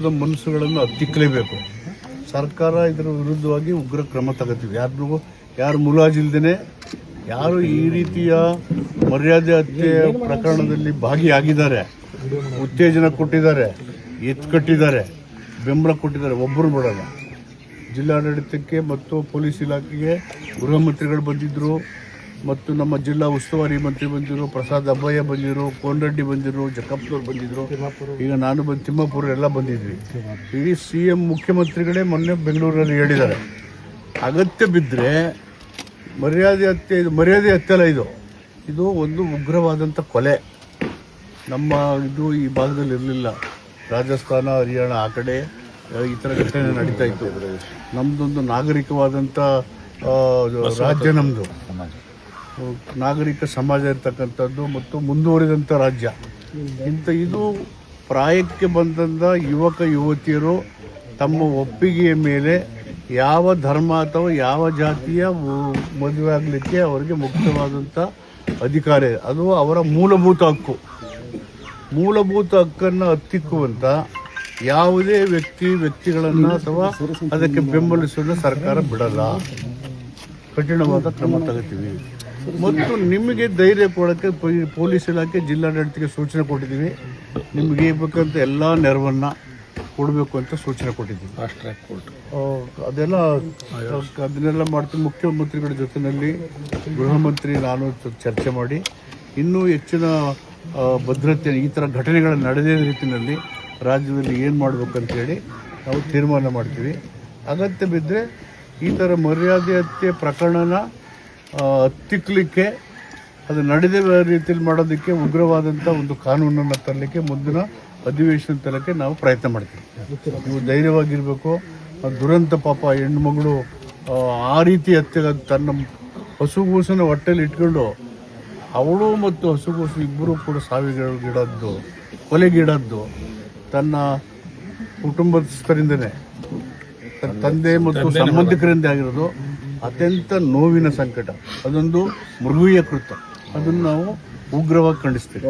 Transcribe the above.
ಮನಸ್ಸುಗಳನ್ನು ಹತ್ತಿಕ್ಕಲೇಬೇಕು. ಸರ್ಕಾರ ಇದರ ವಿರುದ್ಧವಾಗಿ ಉಗ್ರ ಕ್ರಮ ತಗೋತೀವಿ. ಯಾರು ಮುಲಾಜಿಲ್ದೇನೆ ಯಾರು ಈ ರೀತಿಯ ಮರ್ಯಾದೆ ಹತ್ಯೆ ಪ್ರಕರಣದಲ್ಲಿ ಭಾಗಿಯಾಗಿದ್ದಾರೆ, ಉತ್ತೇಜನ ಕೊಟ್ಟಿದ್ದಾರೆ, ಎತ್ಕಟ್ಟಿದ್ದಾರೆ, ಬೆಂಬಲ ಕೊಟ್ಟಿದ್ದಾರೆ, ಒಬ್ಬರು ಬಿಡಲ್ಲ. ಜಿಲ್ಲಾಡಳಿತಕ್ಕೆ ಮತ್ತು ಪೊಲೀಸ್ ಇಲಾಖೆಗೆ ಗೃಹ ಮಂತ್ರಿಗಳು ಬಂದಿದ್ದರು, ಮತ್ತು ನಮ್ಮ ಜಿಲ್ಲಾ ಉಸ್ತುವಾರಿ ಮಂತ್ರಿ ಬಂದಿದ್ದರು, ಪ್ರಸಾದ್ ಅಬ್ಬಯ್ಯ ಬಂದಿದ್ದರು, ಕೋನರೆಡ್ಡಿ ಬಂದಿದ್ದರು, ಜಕ್ಕಪ್ಪನವ್ರು ಬಂದಿದ್ದರು, ಈಗ ನಾನು ತಿಮ್ಮಾಪುರ ಎಲ್ಲ ಬಂದಿದ್ವಿ. ಇಡೀ CM ಮುಖ್ಯಮಂತ್ರಿಗಳೇ ಮೊನ್ನೆ ಬೆಂಗಳೂರಲ್ಲಿ ಹೇಳಿದ್ದಾರೆ, ಅಗತ್ಯ ಬಿದ್ದರೆ ಮರ್ಯಾದೆ ಹತ್ಯೆ ಅಲ್ಲ, ಇದು ಒಂದು ಉಗ್ರವಾದಂಥ ಕೊಲೆ. ನಮ್ಮ ಈ ಭಾಗದಲ್ಲಿ ಇರಲಿಲ್ಲ. ರಾಜಸ್ಥಾನ, ಹರಿಯಾಣ ಆ ಕಡೆ ಈ ಥರ ಘಟನೆ ನಡೀತಾ ಇತ್ತು. ನಮ್ಮದೊಂದು ನಾಗರಿಕವಾದಂಥ ರಾಜ್ಯ, ನಮ್ಮದು ನಾಗರಿಕ ಸಮಾಜ ಇರ್ತಕ್ಕಂಥದ್ದು ಮತ್ತು ಮುಂದುವರಿದಂಥ ರಾಜ್ಯ. ಇದು ಪ್ರಾಯಕ್ಕೆ ಬಂದಂಥ ಯುವಕ ಯುವತಿಯರು ತಮ್ಮ ಒಪ್ಪಿಗೆಯ ಮೇಲೆ ಯಾವ ಧರ್ಮ ಅಥವಾ ಯಾವ ಜಾತಿಯ ಮದುವೆ ಆಗಲಿಕ್ಕೆ ಅವರಿಗೆ ಮುಕ್ತವಾದಂಥ ಅಧಿಕಾರ, ಅದು ಅವರ ಮೂಲಭೂತ ಹಕ್ಕನ್ನು ಹತ್ತಿಕ್ಕುವಂಥ ಯಾವುದೇ ವ್ಯಕ್ತಿಗಳನ್ನು ಅಥವಾ ಅದಕ್ಕೆ ಬೆಂಬಲಿಸೋದನ್ನು ಸರ್ಕಾರ ಬಿಡಲ್ಲ. ಕಠಿಣವಾದ ಕ್ರಮ ತಗೋತೀವಿ. ಮತ್ತು ನಿಮಗೆ ಧೈರ್ಯ ಕೊಡೋಕ್ಕೆ ಪೊಲೀಸ್ ಇಲಾಖೆ, ಜಿಲ್ಲಾಡಳಿತಕ್ಕೆ ಸೂಚನೆ ಕೊಟ್ಟಿದ್ದೀವಿ. ನಿಮಗೆ ಬೇಕಂತ ಎಲ್ಲ ನೆರವನ್ನು ಕೊಡಬೇಕು ಅಂತ ಸೂಚನೆ ಕೊಟ್ಟಿದ್ದೀವಿ. ಅದನ್ನೆಲ್ಲ ಮಾಡ್ತೀವಿ. ಮುಖ್ಯಮಂತ್ರಿಗಳ ಜೊತೆಯಲ್ಲಿ ಗೃಹ ಮಂತ್ರಿ ನಾನು ಚರ್ಚೆ ಮಾಡಿ ಇನ್ನೂ ಹೆಚ್ಚಿನ ಭದ್ರತೆ, ಈ ಥರ ಘಟನೆಗಳು ನಡೆದೇ ರೀತಿಯಲ್ಲಿ ರಾಜ್ಯದಲ್ಲಿ ಏನು ಮಾಡಬೇಕಂತೇಳಿ ನಾವು ತೀರ್ಮಾನ ಮಾಡ್ತೀವಿ. ಅಗತ್ಯ ಬಿದ್ದರೆ ಈ ಥರ ಮರ್ಯಾದೆ ಹತ್ಯೆ ಪ್ರಕರಣನ ಹತ್ತಿಕ್ಕಲಿಕ್ಕೆ, ಅದು ನಡೆದ ರೀತಿಯಲ್ಲಿ ಮಾಡೋದಕ್ಕೆ ಉಗ್ರವಾದಂಥ ಒಂದು ಕಾನೂನನ್ನು ತರಲಿಕ್ಕೆ ಮುಂದಿನ ಅಧಿವೇಶನ ತರಲಿಕ್ಕೆ ನಾವು ಪ್ರಯತ್ನ ಮಾಡ್ತೀವಿ. ನೀವು ಧೈರ್ಯವಾಗಿರಬೇಕು. ದುರಂತ ಪಾಪ ಹೆಣ್ಣುಮಗಳು ಆ ರೀತಿ ಹತ್ಯೆ ತನ್ನ ಹಸುಗೂಸನ್ನು ಹೊಟ್ಟೆಲಿ ಇಟ್ಕೊಂಡು ಅವಳು ಮತ್ತು ಹಸುಗೂಸು ಇಬ್ಬರೂ ಕೂಡ ಸಾವಿಗೀಡಾದ್ದು, ಕೊಲೆಗೀಡಾದ್ದು ತನ್ನ ಕುಟುಂಬಸ್ಥರಿಂದನೇ, ತಂದೆ ಮತ್ತು ಸಂಬಂಧಿಕರಿಂದ ಆಗಿರೋದು ಅತ್ಯಂತ ನೋವಿನ ಸಂಕಟ. ಅದೊಂದು ಮೃಗೀಯ ಕೃತ್ಯ. ಅದನ್ನು ನಾವು ಉಗ್ರವಾಗಿ ಖಂಡಿಸ್ತೀವಿ.